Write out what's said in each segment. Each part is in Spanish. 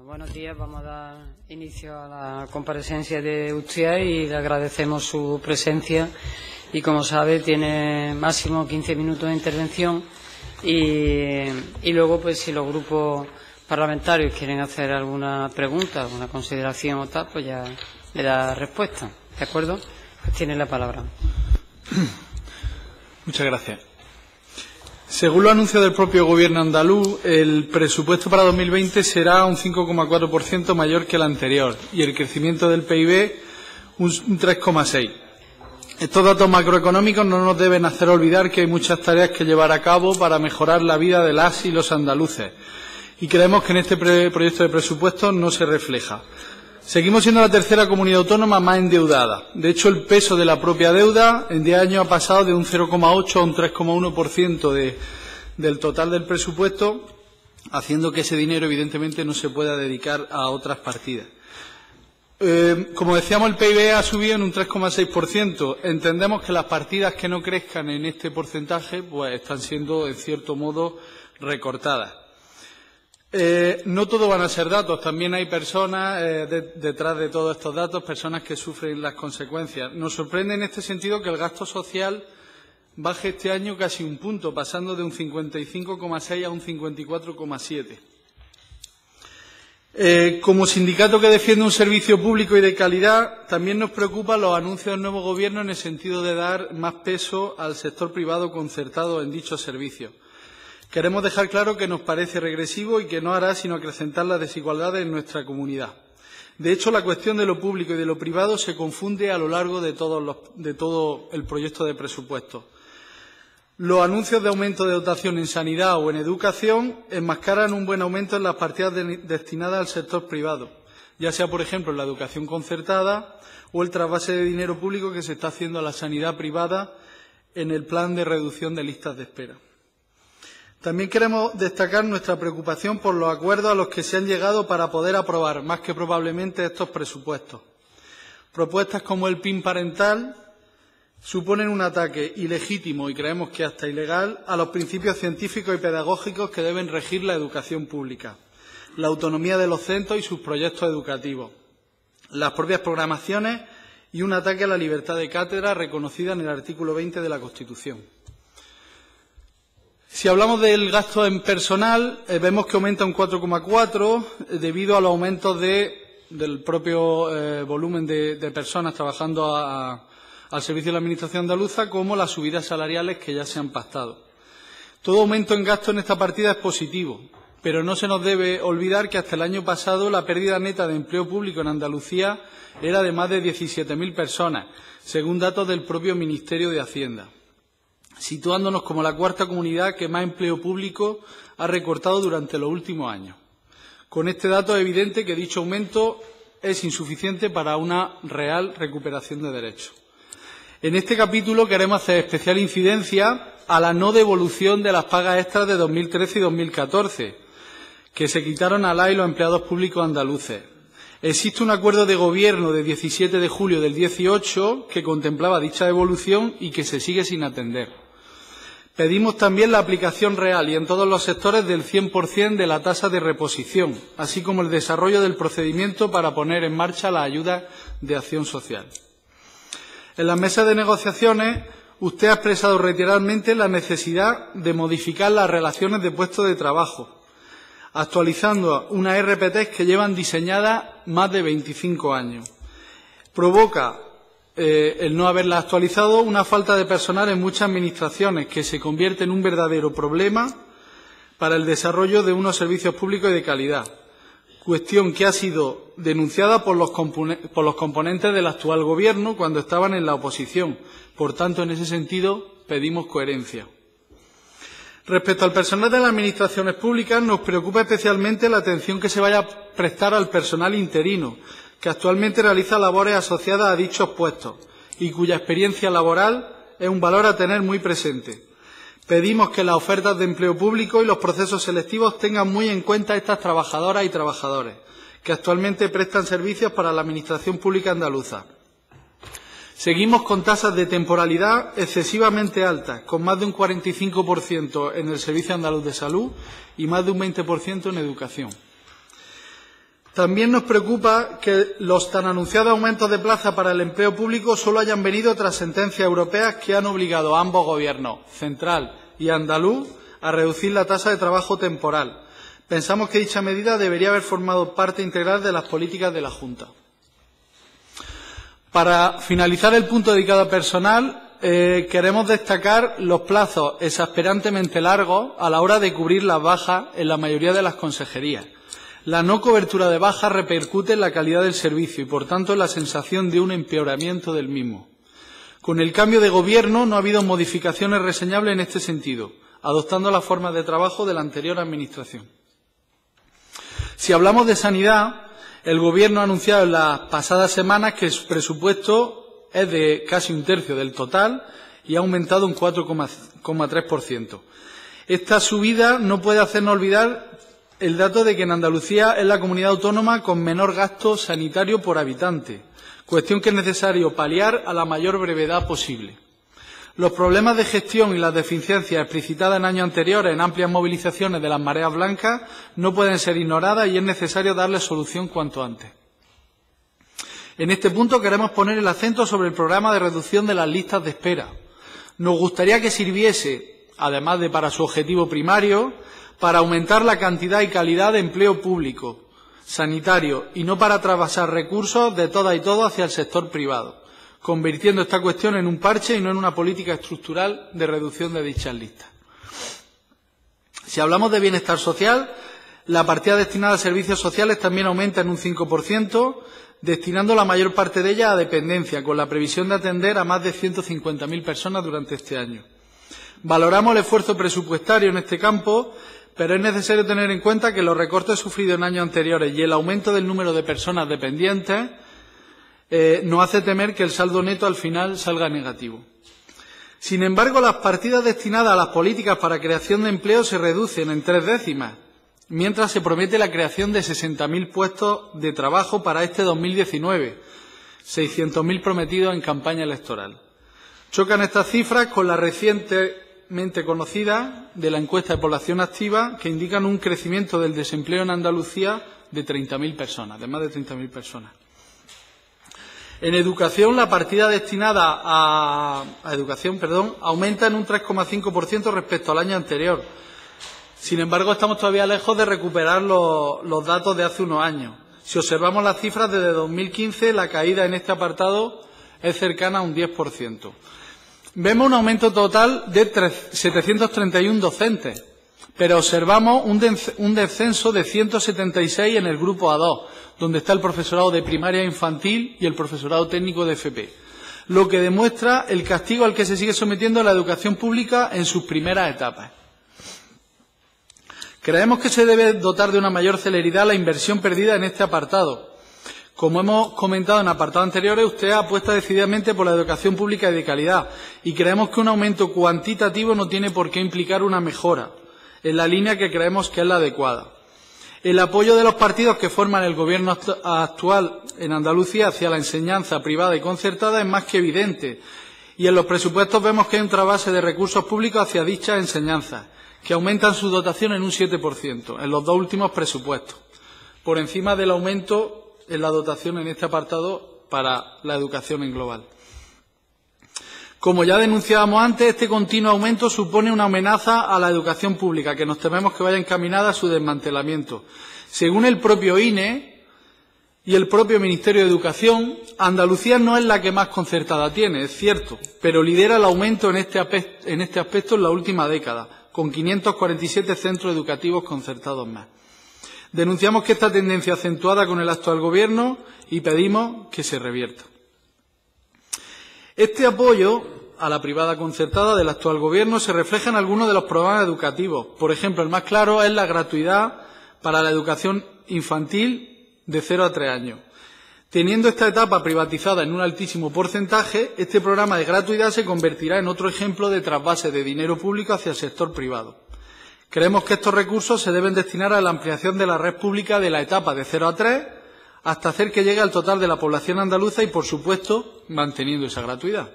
Buenos días. Vamos a dar inicio a la comparecencia de usted y le agradecemos su presencia. Y, como sabe, tiene máximo 15 minutos de intervención y luego, pues, si los grupos parlamentarios quieren hacer alguna pregunta, alguna consideración o tal, pues ya le da respuesta. ¿De acuerdo? Pues tiene la palabra. Muchas gracias. Según los anuncios del propio Gobierno andaluz, el presupuesto para 2020 será un 5,4% mayor que el anterior y el crecimiento del PIB un 3,6%. Estos datos macroeconómicos no nos deben hacer olvidar que hay muchas tareas que llevar a cabo para mejorar la vida de las y los andaluces, y creemos que en este proyecto de presupuesto no se refleja. Seguimos siendo la tercera comunidad autónoma más endeudada. De hecho, el peso de la propia deuda en 10 años ha pasado de un 0,8 a un 3,1% del total del presupuesto, haciendo que ese dinero, evidentemente, no se pueda dedicar a otras partidas. Como decíamos, el PIB ha subido en un 3,6%. Entendemos que las partidas que no crezcan en este porcentaje pues están siendo, en cierto modo, recortadas. No todo van a ser datos, también hay personas detrás de todos estos datos, personas que sufren las consecuencias. Nos sorprende en este sentido que el gasto social baje este año casi un punto, pasando de un 55,6 a un 54,7. Como sindicato que defiende un servicio público y de calidad, también nos preocupan los anuncios del nuevo Gobierno en el sentido de dar más peso al sector privado concertado en dichos servicios. Queremos dejar claro que nos parece regresivo y que no hará sino acrecentar las desigualdades en nuestra comunidad. De hecho, la cuestión de lo público y de lo privado se confunde a lo largo de todo el proyecto de presupuesto. Los anuncios de aumento de dotación en sanidad o en educación enmascaran un buen aumento en las partidas destinadas al sector privado, ya sea, por ejemplo, en la educación concertada o el trasvase de dinero público que se está haciendo a la sanidad privada en el plan de reducción de listas de espera. También queremos destacar nuestra preocupación por los acuerdos a los que se han llegado para poder aprobar, más que probablemente, estos presupuestos. Propuestas como el PIN parental suponen un ataque ilegítimo y creemos que hasta ilegal a los principios científicos y pedagógicos que deben regir la educación pública, la autonomía de los centros y sus proyectos educativos, las propias programaciones y un ataque a la libertad de cátedra reconocida en el artículo 20 de la Constitución. Si hablamos del gasto en personal, vemos que aumenta un 4,4 debido a los aumentos del propio volumen de personas trabajando al servicio de la Administración andaluza, como las subidas salariales que ya se han pactado. Todo aumento en gasto en esta partida es positivo, pero no se nos debe olvidar que hasta el año pasado la pérdida neta de empleo público en Andalucía era de más de 17.000 personas, según datos del propio Ministerio de Hacienda, situándonos como la cuarta comunidad que más empleo público ha recortado durante los últimos años. Con este dato es evidente que dicho aumento es insuficiente para una real recuperación de derechos. En este capítulo queremos hacer especial incidencia a la no devolución de las pagas extras de 2013 y 2014, que se quitaron a las y los empleados públicos andaluces. Existe un acuerdo de Gobierno de 17 de julio del 18 que contemplaba dicha devolución y que se sigue sin atender. Pedimos también la aplicación real y en todos los sectores del 100% de la tasa de reposición, así como el desarrollo del procedimiento para poner en marcha las ayudas de acción social. En las mesas de negociaciones, usted ha expresado reiteradamente la necesidad de modificar las relaciones de puestos de trabajo, actualizando unas RPT que llevan diseñadas más de 25 años. Provoca el no haberlas actualizado una falta de personal en muchas administraciones que se convierte en un verdadero problema para el desarrollo de unos servicios públicos y de calidad, cuestión que ha sido denunciada por los componentes del actual Gobierno cuando estaban en la oposición. Por tanto, en ese sentido, pedimos coherencia. Respecto al personal de las administraciones públicas, nos preocupa especialmente la atención que se vaya a prestar al personal interino, que actualmente realiza labores asociadas a dichos puestos y cuya experiencia laboral es un valor a tener muy presente. Pedimos que las ofertas de empleo público y los procesos selectivos tengan muy en cuenta a estas trabajadoras y trabajadores, que actualmente prestan servicios para la Administración Pública andaluza. Seguimos con tasas de temporalidad excesivamente altas, con más de un 45% en el Servicio Andaluz de Salud y más de un 20% en educación. También nos preocupa que los tan anunciados aumentos de plaza para el empleo público solo hayan venido tras sentencias europeas que han obligado a ambos gobiernos, central y andaluz, a reducir la tasa de trabajo temporal. Pensamos que dicha medida debería haber formado parte integral de las políticas de la Junta. Para finalizar el punto dedicado a personal, queremos destacar los plazos exasperantemente largos a la hora de cubrir las bajas en la mayoría de las consejerías. La no cobertura de bajas repercute en la calidad del servicio y, por tanto, en la sensación de un empeoramiento del mismo. Con el cambio de gobierno no ha habido modificaciones reseñables en este sentido, adoptando las formas de trabajo de la anterior Administración. Si hablamos de sanidad, el Gobierno ha anunciado en las pasadas semanas que su presupuesto es de casi un tercio del total y ha aumentado un 4,3%. Esta subida no puede hacernos olvidar el dato de que en Andalucía es la comunidad autónoma con menor gasto sanitario por habitante, cuestión que es necesario paliar a la mayor brevedad posible. Los problemas de gestión y las deficiencias explicitadas en años anteriores en amplias movilizaciones de las mareas blancas no pueden ser ignoradas y es necesario darles solución cuanto antes. En este punto queremos poner el acento sobre el programa de reducción de las listas de espera. Nos gustaría que sirviese, además de para su objetivo primario, para aumentar la cantidad y calidad de empleo público, sanitario, y no para trasvasar recursos de todas y todos hacia el sector privado, convirtiendo esta cuestión en un parche y no en una política estructural de reducción de dichas listas. Si hablamos de bienestar social, la partida destinada a servicios sociales también aumenta en un 5%, destinando la mayor parte de ella a dependencia, con la previsión de atender a más de 150.000 personas durante este año. Valoramos el esfuerzo presupuestario en este campo, pero es necesario tener en cuenta que los recortes sufridos en años anteriores y el aumento del número de personas dependientes nos hace temer que el saldo neto al final salga negativo. Sin embargo, las partidas destinadas a las políticas para creación de empleo se reducen en 3 décimas, mientras se promete la creación de 60.000 puestos de trabajo para este 2019, 600.000 prometidos en campaña electoral. Chocan estas cifras con la recientemente conocida de la encuesta de población activa, que indican un crecimiento del desempleo en Andalucía de 30.000 personas, de más de 30.000 personas. En educación, la partida destinada a educación, aumenta en un 3,5% respecto al año anterior. Sin embargo, estamos todavía lejos de recuperar los datos de hace unos años. Si observamos las cifras desde 2015, la caída en este apartado es cercana a un 10%. Vemos un aumento total de 731 docentes, pero observamos un descenso de 176 en el grupo A2, donde está el profesorado de primaria infantil y el profesorado técnico de FP, lo que demuestra el castigo al que se sigue sometiendo la educación pública en sus primeras etapas. Creemos que se debe dotar de una mayor celeridad la inversión perdida en este apartado. Como hemos comentado en apartados anteriores, usted apuesta decididamente por la educación pública y de calidad, y creemos que un aumento cuantitativo no tiene por qué implicar una mejora, en la línea que creemos que es la adecuada. El apoyo de los partidos que forman el Gobierno actual en Andalucía hacia la enseñanza privada y concertada es más que evidente, y en los presupuestos vemos que hay un trasvase de recursos públicos hacia dichas enseñanzas, que aumentan su dotación en un 7% en los 2 últimos presupuestos, por encima del aumento en la dotación en este apartado para la educación en global. Como ya denunciábamos antes, este continuo aumento supone una amenaza a la educación pública, que nos tememos que vaya encaminada a su desmantelamiento. Según el propio INE y el propio Ministerio de Educación, Andalucía no es la que más concertada tiene, es cierto, pero lidera el aumento en este aspecto en la última década, con 547 centros educativos concertados más. Denunciamos que esta tendencia acentuada con el actual Gobierno y pedimos que se revierta. Este apoyo a la privada concertada del actual Gobierno se refleja en algunos de los programas educativos. Por ejemplo, el más claro es la gratuidad para la educación infantil de 0 a 3 años. Teniendo esta etapa privatizada en un altísimo porcentaje, este programa de gratuidad se convertirá en otro ejemplo de trasvase de dinero público hacia el sector privado. Creemos que estos recursos se deben destinar a la ampliación de la red pública de la etapa de 0 a 3 hasta hacer que llegue al total de la población andaluza y, por supuesto, manteniendo esa gratuidad.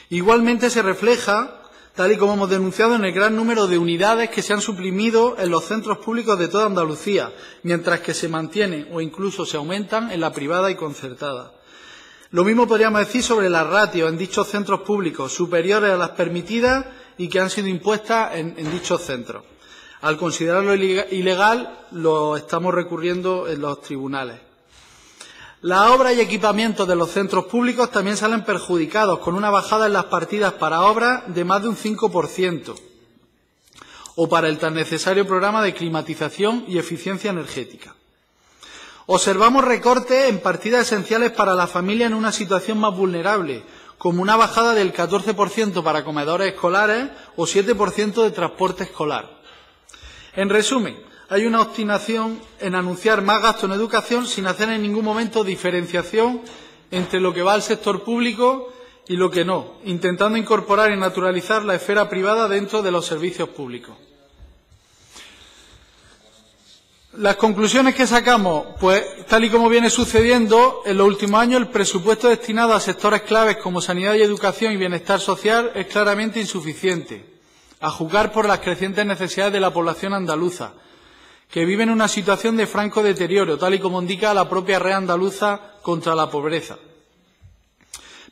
Igualmente se refleja tal y como hemos denunciado en el gran número de unidades que se han suprimido en los centros públicos de toda Andalucía, mientras que se mantienen o incluso se aumentan en la privada y concertada. Lo mismo podríamos decir sobre las ratios en dichos centros públicos, superiores a las permitidas y que han sido impuestas en dichos centros. Al considerarlo ilegal, lo estamos recurriendo en los tribunales. Las obras y equipamientos de los centros públicos también salen perjudicados, con una bajada en las partidas para obras de más de un 5%, o para el tan necesario programa de climatización y eficiencia energética. Observamos recortes en partidas esenciales para la familia en una situación más vulnerable, como una bajada del 14% para comedores escolares o 7% de transporte escolar. En resumen, hay una obstinación en anunciar más gasto en educación sin hacer en ningún momento diferenciación entre lo que va al sector público y lo que no, intentando incorporar y naturalizar la esfera privada dentro de los servicios públicos. Las conclusiones que sacamos, pues tal y como viene sucediendo, en los últimos años el presupuesto destinado a sectores claves como sanidad y educación y bienestar social es claramente insuficiente, a juzgar por las crecientes necesidades de la población andaluza, que vive en una situación de franco deterioro, tal y como indica la propia Red Andaluza contra la Pobreza.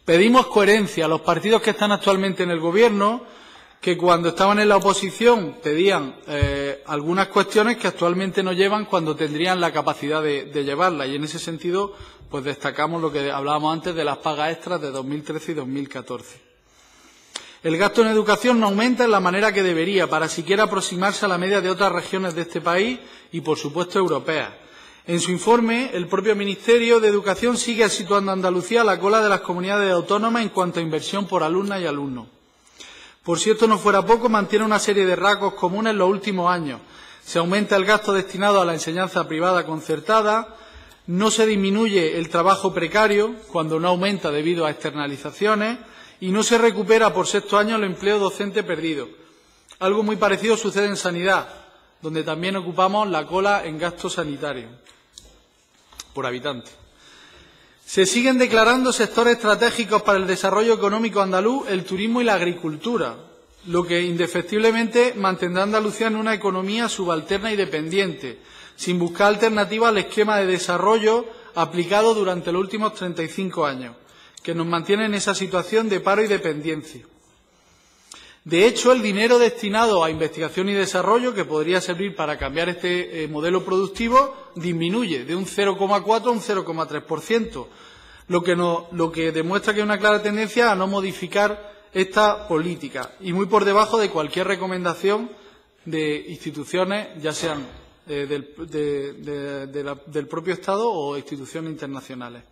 Pedimos coherencia a los partidos que están actualmente en el Gobierno, que cuando estaban en la oposición pedían algunas cuestiones que actualmente no llevan cuando tendrían la capacidad de llevarlas. Y en ese sentido, pues destacamos lo que hablábamos antes de las pagas extras de 2013 y 2014. El gasto en educación no aumenta en la manera que debería para siquiera aproximarse a la media de otras regiones de este país y, por supuesto, europeas. En su informe, el propio Ministerio de Educación sigue situando a Andalucía a la cola de las comunidades autónomas en cuanto a inversión por alumna y alumno. Por si esto no fuera poco, mantiene una serie de rasgos comunes en los últimos años. Se aumenta el gasto destinado a la enseñanza privada concertada, no se disminuye el trabajo precario, cuando no aumenta debido a externalizaciones, y no se recupera por sexto año el empleo docente perdido. Algo muy parecido sucede en sanidad, donde también ocupamos la cola en gasto sanitario por habitante. Se siguen declarando sectores estratégicos para el desarrollo económico andaluz el turismo y la agricultura, lo que indefectiblemente mantendrá a Andalucía en una economía subalterna y dependiente, sin buscar alternativas al esquema de desarrollo aplicado durante los últimos 35 años, que nos mantiene en esa situación de paro y dependencia. De hecho, el dinero destinado a investigación y desarrollo, que podría servir para cambiar este modelo productivo, disminuye de un 0,4 a un 0,3%, lo que demuestra que hay una clara tendencia a no modificar esta política y muy por debajo de cualquier recomendación de instituciones, ya sean del propio Estado o instituciones internacionales.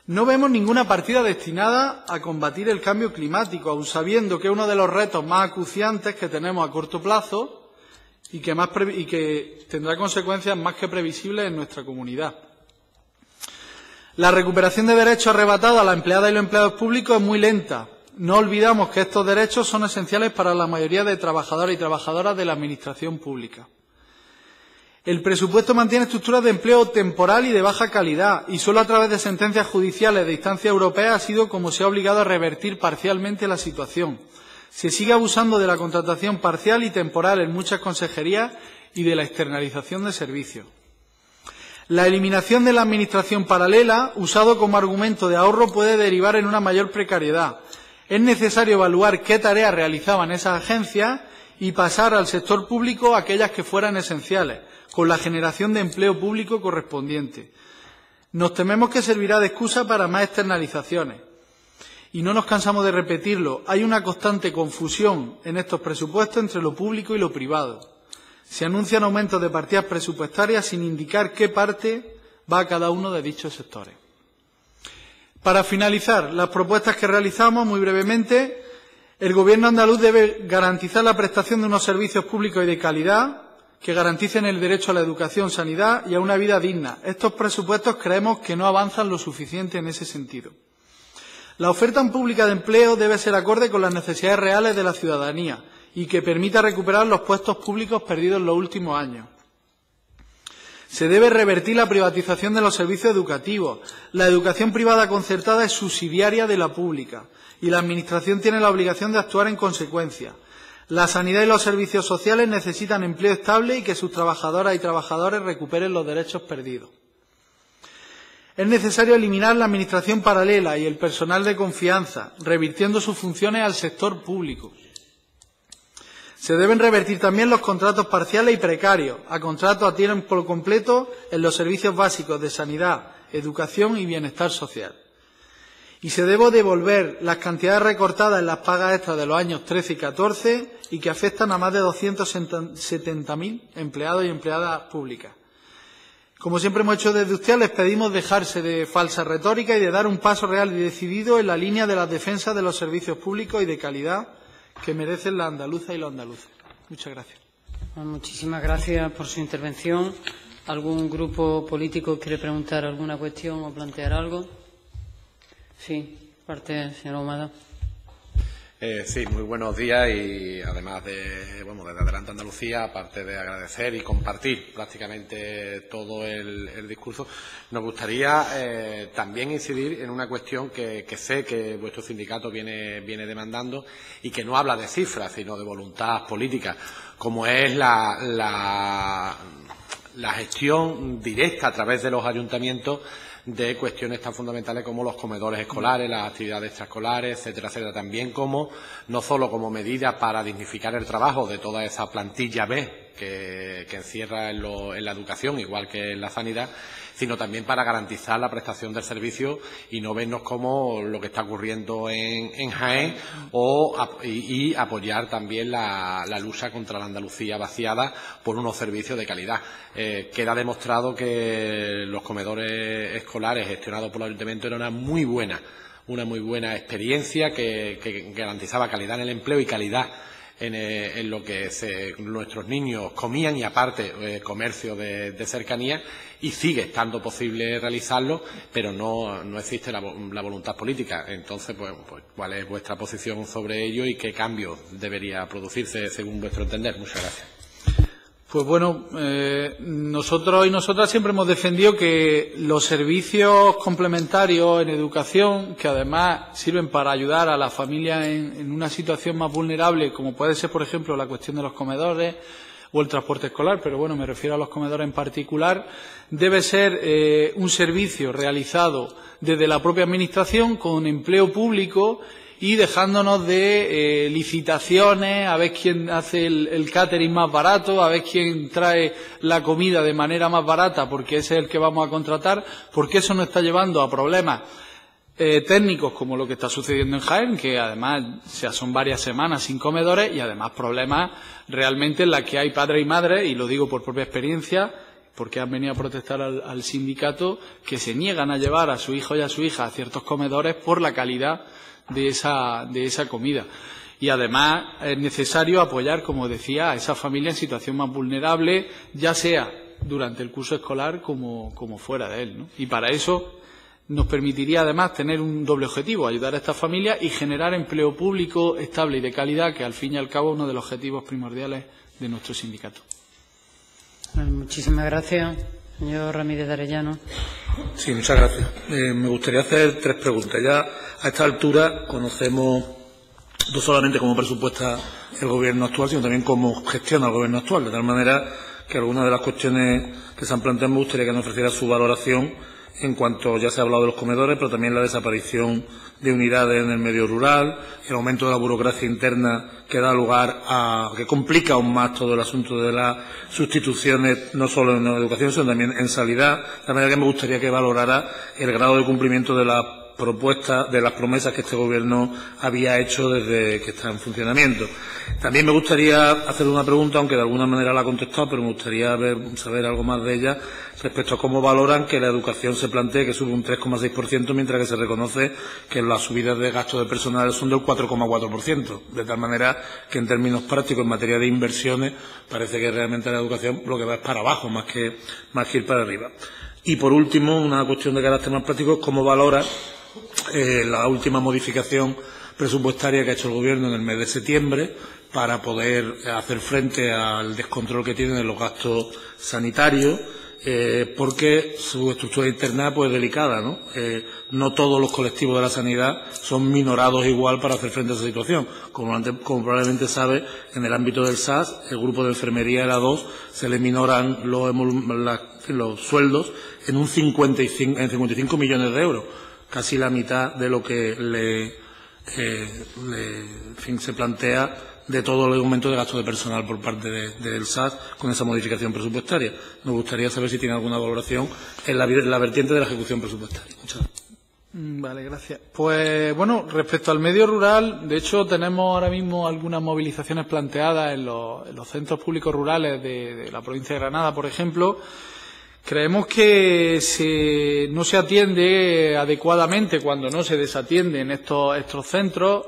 No vemos ninguna partida destinada a combatir el cambio climático, aun sabiendo que es uno de los retos más acuciantes que tenemos a corto plazo y que tendrá consecuencias más que previsibles en nuestra comunidad. La recuperación de derechos arrebatados a las empleadas y los empleados públicos es muy lenta. No olvidamos que estos derechos son esenciales para la mayoría de trabajadores y trabajadoras de la Administración pública. El presupuesto mantiene estructuras de empleo temporal y de baja calidad, y solo a través de sentencias judiciales de instancia europea ha sido como se ha obligado a revertir parcialmente la situación. Se sigue abusando de la contratación parcial y temporal en muchas consejerías y de la externalización de servicios. La eliminación de la administración paralela, usado como argumento de ahorro, puede derivar en una mayor precariedad. Es necesario evaluar qué tareas realizaban esas agencias y pasar al sector público aquellas que fueran esenciales, con la generación de empleo público correspondiente. Nos tememos que servirá de excusa para más externalizaciones. Y no nos cansamos de repetirlo, hay una constante confusión en estos presupuestos entre lo público y lo privado. Se anuncian aumentos de partidas presupuestarias sin indicar qué parte va a cada uno de dichos sectores. Para finalizar, las propuestas que realizamos, muy brevemente, el Gobierno andaluz debe garantizar la prestación de unos servicios públicos y de calidad que garanticen el derecho a la educación, sanidad y a una vida digna. Estos presupuestos creemos que no avanzan lo suficiente en ese sentido. La oferta pública de empleo debe ser acorde con las necesidades reales de la ciudadanía y que permita recuperar los puestos públicos perdidos en los últimos años. Se debe revertir la privatización de los servicios educativos. La educación privada concertada es subsidiaria de la pública y la Administración tiene la obligación de actuar en consecuencia. La sanidad y los servicios sociales necesitan empleo estable y que sus trabajadoras y trabajadores recuperen los derechos perdidos. Es necesario eliminar la administración paralela y el personal de confianza, revirtiendo sus funciones al sector público. Se deben revertir también los contratos parciales y precarios a contratos a tiempo completo en los servicios básicos de sanidad, educación y bienestar social. Y se debe devolver las cantidades recortadas en las pagas extras de los años 13 y 14 y que afectan a más de 270.000 empleados y empleadas públicas. Como siempre hemos hecho desde usted, les pedimos dejarse de falsa retórica y de dar un paso real y decidido en la línea de la defensa de los servicios públicos y de calidad que merecen la andaluza y los andaluces. Muchas gracias. Muchísimas gracias por su intervención. ¿Algún grupo político quiere preguntar alguna cuestión o plantear algo? Sí, señora Ahumada. Sí, muy buenos días y además desde Adelante Andalucía, aparte de agradecer y compartir prácticamente todo el discurso, nos gustaría también incidir en una cuestión que sé que vuestro sindicato viene demandando y que no habla de cifras, sino de voluntad política, como es la gestión directa a través de los ayuntamientos de cuestiones tan fundamentales como los comedores escolares, las actividades extraescolares, etcétera, etcétera. También como, no solo como medida para dignificar el trabajo de toda esa plantilla B que encierra en la educación, igual que en la sanidad, sino también para garantizar la prestación del servicio y no vernos como lo que está ocurriendo en Jaén y apoyar también la lucha contra la Andalucía vaciada por unos servicios de calidad. Queda demostrado que los comedores escolares gestionados por el Ayuntamiento era una muy buena experiencia que garantizaba calidad en el empleo y calidad en lo que nuestros niños comían y aparte comercio de cercanía, y sigue estando posible realizarlo, pero no existe la voluntad política. Entonces, pues, ¿cuál es vuestra posición sobre ello y qué cambio debería producirse según vuestro entender? Muchas gracias. Pues bueno, nosotros y nosotras siempre hemos defendido que los servicios complementarios en educación, que además sirven para ayudar a las familias en una situación más vulnerable, como puede ser, por ejemplo, la cuestión de los comedores o el transporte escolar, pero bueno, me refiero a los comedores en particular, debe ser un servicio realizado desde la propia Administración con empleo público y dejándonos de licitaciones, a ver quién hace el catering más barato, a ver quién trae la comida de manera más barata, porque ese es el que vamos a contratar, porque eso nos está llevando a problemas técnicos como lo que está sucediendo en Jaén, que además son varias semanas sin comedores, y además problemas realmente en los que hay padres y madres, y lo digo por propia experiencia, porque han venido a protestar al sindicato, que se niegan a llevar a su hijo y a su hija a ciertos comedores por la calidad de esa comida. Y además es necesario apoyar, como decía, a esa familia en situación más vulnerable, ya sea durante el curso escolar como fuera de él, ¿no? Y para eso nos permitiría además tener un doble objetivo: ayudar a estas familias y generar empleo público estable y de calidad, que al fin y al cabo es uno de los objetivos primordiales de nuestro sindicato. Muchísimas gracias. Señor Ramírez de Arellano. Sí, muchas gracias. Me gustaría hacer 3 preguntas. Ya a esta altura conocemos no solamente cómo presupuesta el Gobierno actual, sino también cómo gestiona el Gobierno actual, de tal manera que algunas de las cuestiones que se han planteado me gustaría que nos ofreciera su valoración en cuanto, ya se ha hablado de los comedores, pero también la desaparición de unidades en el medio rural, el aumento de la burocracia interna que da lugar que complica aún más todo el asunto de las sustituciones, no solo en educación, sino también en sanidad. De manera que me gustaría que valorara el grado de cumplimiento de las propuestas, de las promesas que este Gobierno había hecho desde que está en funcionamiento. También me gustaría hacer una pregunta, aunque de alguna manera la ha contestado, pero me gustaría saber algo más de ella respecto a cómo valoran que la educación se plantee que sube un 3,6%, mientras que se reconoce que las subidas de gastos de personal son del 4,4%. De tal manera que, en términos prácticos, en materia de inversiones, parece que realmente la educación lo que va es para abajo, más que ir para arriba. Y, por último, una cuestión de carácter más práctico es cómo valora la última modificación presupuestaria que ha hecho el Gobierno en el mes de septiembre para poder hacer frente al descontrol que tienen en los gastos sanitarios porque su estructura interna pues, es delicada, ¿no? No todos los colectivos de la sanidad son minorados igual para hacer frente a esa situación. Como probablemente sabe, en el ámbito del SAS, el grupo de enfermería de la 2 se le minoran los sueldos en 55 millones de euros, casi la mitad de lo que se plantea de todo el aumento de gasto de personal por parte del SAS con esa modificación presupuestaria. Me gustaría saber si tiene alguna valoración en la vertiente de la ejecución presupuestaria. Muchas gracias. Vale, gracias. Pues bueno, respecto al medio rural, de hecho tenemos ahora mismo algunas movilizaciones planteadas en los centros públicos rurales de la provincia de Granada, por ejemplo. Creemos que no se atiende adecuadamente cuando no se desatiende en estos centros.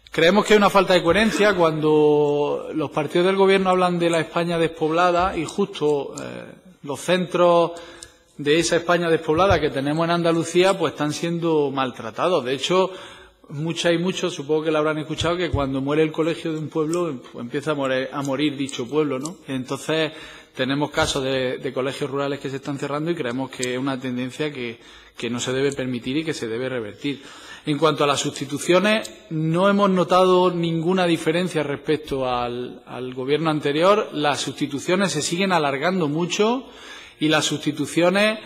Creemos que hay una falta de coherencia cuando los partidos del Gobierno hablan de la España despoblada y justo los centros de esa España despoblada que tenemos en Andalucía pues están siendo maltratados. De hecho, muchas y muchos, supongo que lo habrán escuchado, que cuando muere el colegio de un pueblo pues empieza a morir dicho pueblo, ¿no? Entonces, tenemos casos de colegios rurales que se están cerrando y creemos que es una tendencia que no se debe permitir y que se debe revertir. En cuanto a las sustituciones, no hemos notado ninguna diferencia respecto al Gobierno anterior. Las sustituciones se siguen alargando mucho y las sustituciones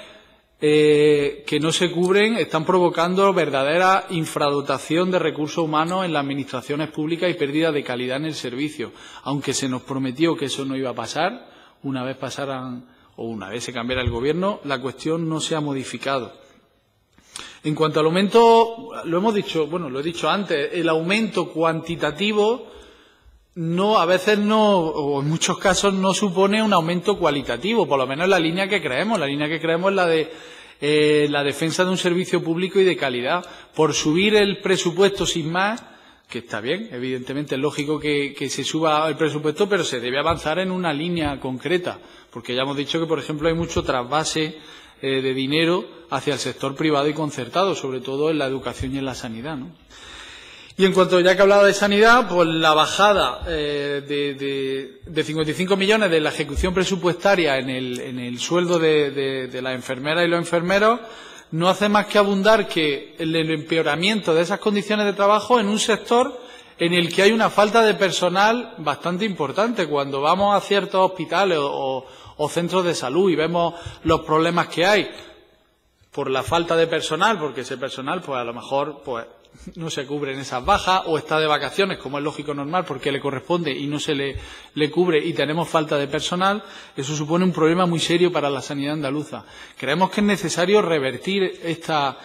que no se cubren están provocando verdadera infradotación de recursos humanos en las administraciones públicas y pérdida de calidad en el servicio. Aunque se nos prometió que eso no iba a pasar, una vez se cambiara el Gobierno, la cuestión no se ha modificado. En cuanto al aumento, lo he dicho antes, el aumento cuantitativo a veces o en muchos casos no supone un aumento cualitativo, por lo menos en la línea que creemos. La línea que creemos es la de la defensa de un servicio público y de calidad. Por subir el presupuesto sin más, que está bien, evidentemente es lógico que se suba el presupuesto, pero se debe avanzar en una línea concreta, porque ya hemos dicho que, por ejemplo, hay mucho trasvase de dinero hacia el sector privado y concertado, sobre todo en la educación y en la sanidad, ¿no? Y en cuanto, ya que hablaba de sanidad, pues la bajada de 55 millones de la ejecución presupuestaria en el sueldo de las enfermeras y los enfermeros no hace más que abundar que el empeoramiento de esas condiciones de trabajo en un sector en el que hay una falta de personal bastante importante. Cuando vamos a ciertos hospitales o centros de salud y vemos los problemas que hay por la falta de personal, porque ese personal pues a lo mejor pues no se cubre en esas bajas o está de vacaciones, como es lógico normal, porque le corresponde y no se le cubre y tenemos falta de personal, eso supone un problema muy serio para la sanidad andaluza. Creemos que es necesario revertir estas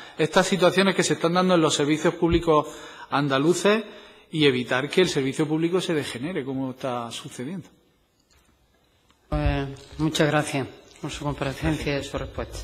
situaciones que se están dando en los servicios públicos andaluces y evitar que el servicio público se degenere, como está sucediendo. Muchas gracias por su comparecencia y su respuesta.